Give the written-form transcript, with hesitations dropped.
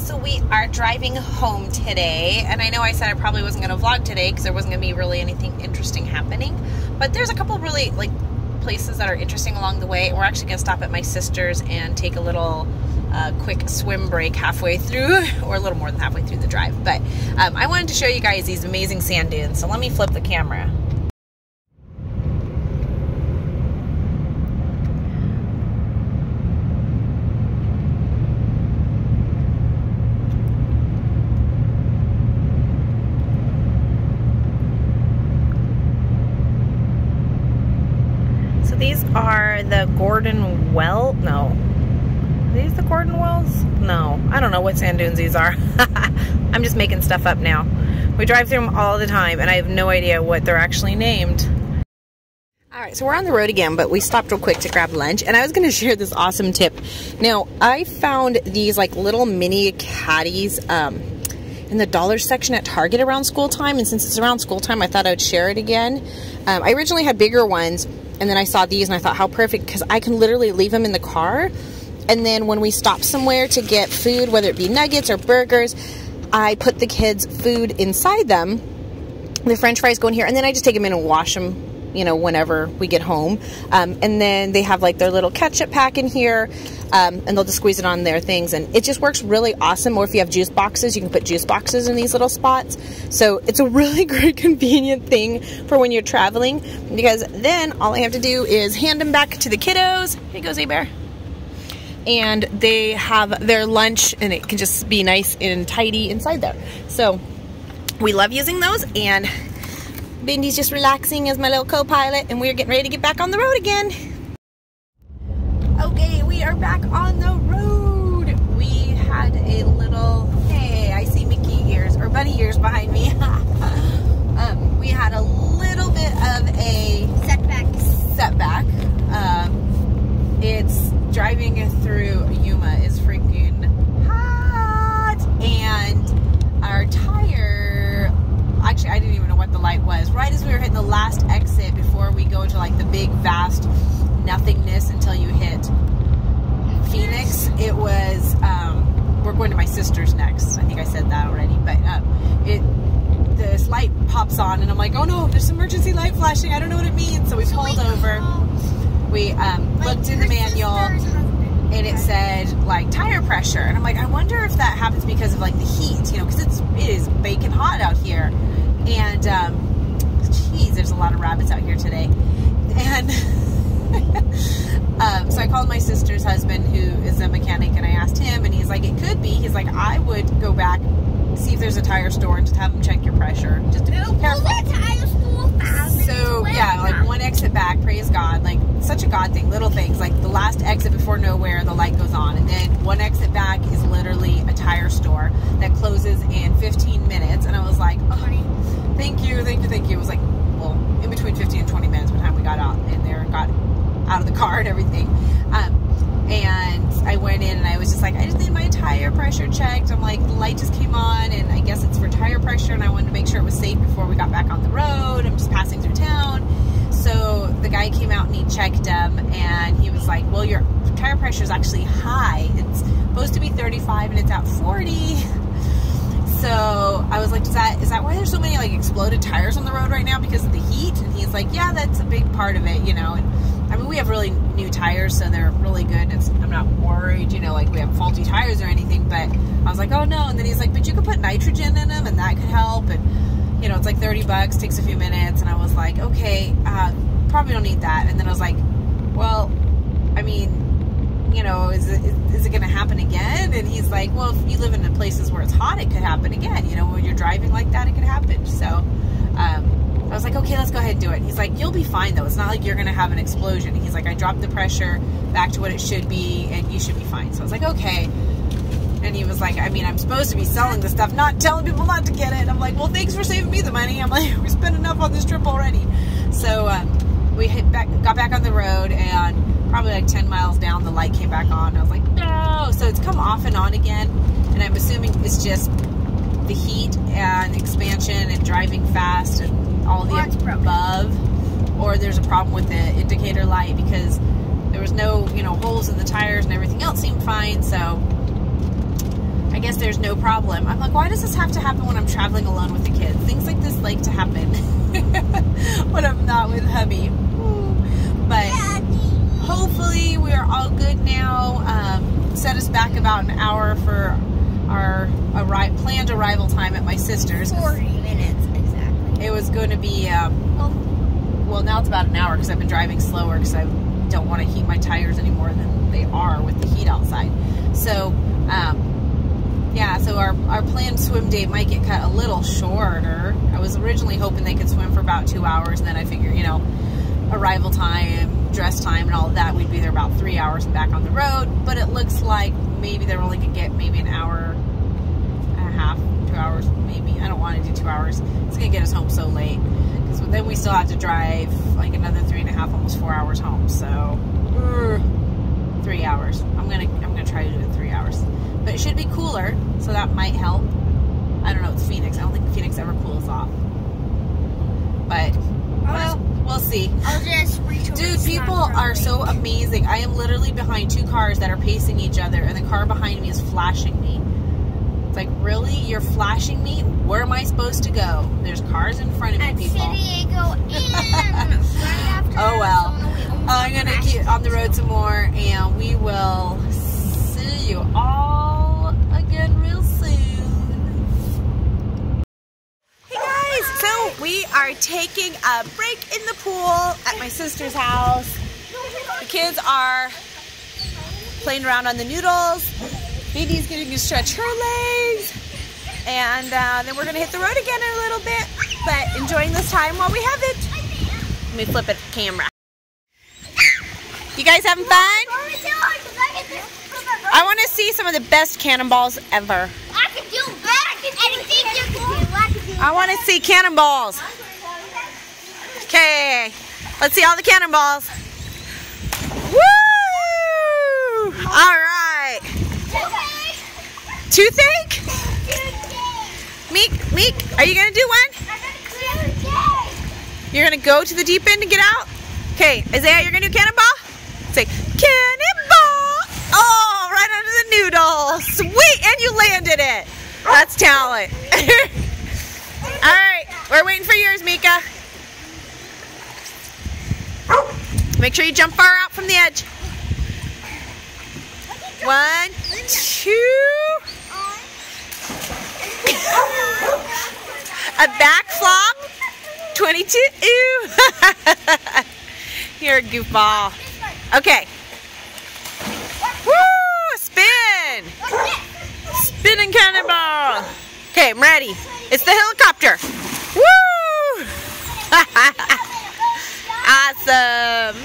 So we are driving home today, and I know I said I probably wasn't going to vlog today because there wasn't going to be really anything interesting happening, but there's a couple of really like places that are interesting along the way. We're actually going to stop at my sister's and take a little quick swim break halfway through, or a little more than halfway through the drive. But I wanted to show you guys these amazing sand dunes, so let me flip the camera. These are the Gordon Well, no. Are these the Gordon Wells? No, I don't know what sand dunes these are. I'm just making stuff up now. We drive through them all the time and I have no idea what they're actually named. Alright, so we're on the road again, but we stopped real quick to grab lunch, and I was going to share this awesome tip. Now, I found these like little mini caddies in the dollar section at Target around school time, and since it's around school time, I thought I would share it again. I originally had bigger ones, and then I saw these and I thought how perfect, because I can literally leave them in the car, and then when we stop somewhere to get food, whether it be nuggets or burgers, I put the kids' food inside them. The French fries go in here, and then I just take them in and wash them, you know, whenever we get home. And then they have like their little ketchup pack in here, and they'll just squeeze it on their things, and it just works really awesome. Or if you have juice boxes, you can put juice boxes in these little spots. So it's a really great convenient thing for when you're traveling, because then all I have to do is hand them back to the kiddos. Here goes A-Bear. And they have their lunch, and it can just be nice and tidy inside there. So we love using those, and Bindy's just relaxing as my little co-pilot, and we're getting ready to get back on the road again. Okay, we are back on the road. We had a little, hey, I see Mickey ears, or bunny ears behind me. We had a little bit of a setback. It's driving through Yuma is freaking hot, and our tire, actually I didn't even know what the light was. Right as we were hitting the last exit before we go to like the big vast nothingness until you hit Phoenix, it was we're going to my sister's next. I think I said that already, but this light pops on, and I'm like, oh no, there's emergency light flashing, I don't know what it means. So we pulled over, we looked in the manual, and it said like tire pressure, and I'm like, I wonder if that happens because of like the heat, you know, because it is baking hot out here. And geez, there's a lot of rabbits out here today. And so I called my sister's husband, who is a mechanic, and I asked him, and he's like, it could be. He's like, I would go back, see if there's a tire store, and just have them check your pressure, just to be careful. So yeah, like one exit back, praise God, like such a God thing, little things, like the last exit before nowhere, the light goes on, and then one exit back is literally a tire store that closes in 15 minutes, and I was like, oh, thank you. It was like, well, in between 15 and 20 minutes by the time we got out in there and got out of the car and everything. And I went in, and I was just like, I just need my tire pressure checked. I'm like, the light just came on, and I guess it's for tire pressure, and I wanted to make sure it was safe before we got back on the road. I'm just passing through town. So the guy came out and he checked them, and he was like, well, your tire pressure is actually high. It's supposed to be 35 and it's at 40. So I was like, is that why there's so many like exploded tires on the road right now, because of the heat? And he's like, yeah, that's a big part of it, you know. And I mean, we have really new tires, so they're really good. I'm not worried, you know, like we have faulty tires or anything. But I was like, oh no. And then he's like, but you could put nitrogen in them, and that could help. And you know, it's like $30, takes a few minutes. And I was like, okay, probably don't need that. And then I was like, well, I mean, you know, is it going to happen again? And he's like, well, if you live in places where it's hot, it could happen again. You know, when you're driving like that, it could happen. So I was like, okay, let's go ahead and do it. And he's like, you'll be fine though. It's not like you're going to have an explosion. He's like, I dropped the pressure back to what it should be, and you should be fine. So I was like, okay. And he was like, I mean, I'm supposed to be selling this stuff, not telling people not to get it. I'm like, well, thanks for saving me the money. I'm like, we spent enough on this trip already. So we got back on the road, and probably like 10 miles down, the light came back on. I was like, no. So it's come off and on again, and I'm assuming it's just the heat and expansion and driving fast and all the above, or there's a problem with the indicator light, because there was no, you know, holes in the tires and everything else seemed fine. So I guess there's no problem. I'm like, why does this have to happen when I'm traveling alone with the kids? Things like this like to happen when I'm not with hubby. But hopefully we are all good now. Set us back about an hour for our planned arrival time at my sister's. 40 minutes, exactly. It was going to be, well, now it's about an hour because I've been driving slower because I don't want to heat my tires any more than they are with the heat outside. So, yeah, so our planned swim date might get cut a little shorter. I was originally hoping they could swim for about 2 hours, and then I figured, you know, arrival time, dress time, and all of that, we'd be there about 3 hours and back on the road. But it looks like maybe they're only going to get maybe an hour and a half, 2 hours, maybe. I don't want to do 2 hours. It's going to get us home so late. Because then we still have to drive like another 3.5, almost 4 hours home. So, 3 hours. I'm gonna try to do it in 3 hours. But it should be cooler, so that might help. I don't know, it's Phoenix. I don't think Phoenix ever cools off. But, well, we'll see. I'll just Dude, people are so amazing. I am literally behind 2 cars that are pacing each other, and the car behind me is flashing me. It's like, really? You're flashing me? Where am I supposed to go? There's cars in front of me, people. San Diego right after. Oh, well. I'm going to keep on the road some more, and we will see you all again real soon. Hey guys, so we are taking a break in the pool at my sister's house. The kids are playing around on the noodles. Baby's getting to stretch her legs, and then we're going to hit the road again in a little bit, but enjoying this time while we have it. Let me flip it the camera. You guys having fun? I want to see some of the best cannonballs ever. I can do anything you can do. I want to see cannonballs. Okay, let's see all the cannonballs. Woo! All right. Toothache? Meek, are you going to do one? You're going to go to the deep end and get out? Okay, Isaiah, you're going to do cannonball? Say, cannonball! Oh, right under the noodle. Sweet, and you landed it. That's talent. All right, we're waiting for yours, Mika. Make sure you jump far out from the edge. 1, 2. A back flop. 22. You're a goofball. Okay. Woo! Spin! Spinning cannonball. Okay, I'm ready. It's the helicopter. Woo! Awesome.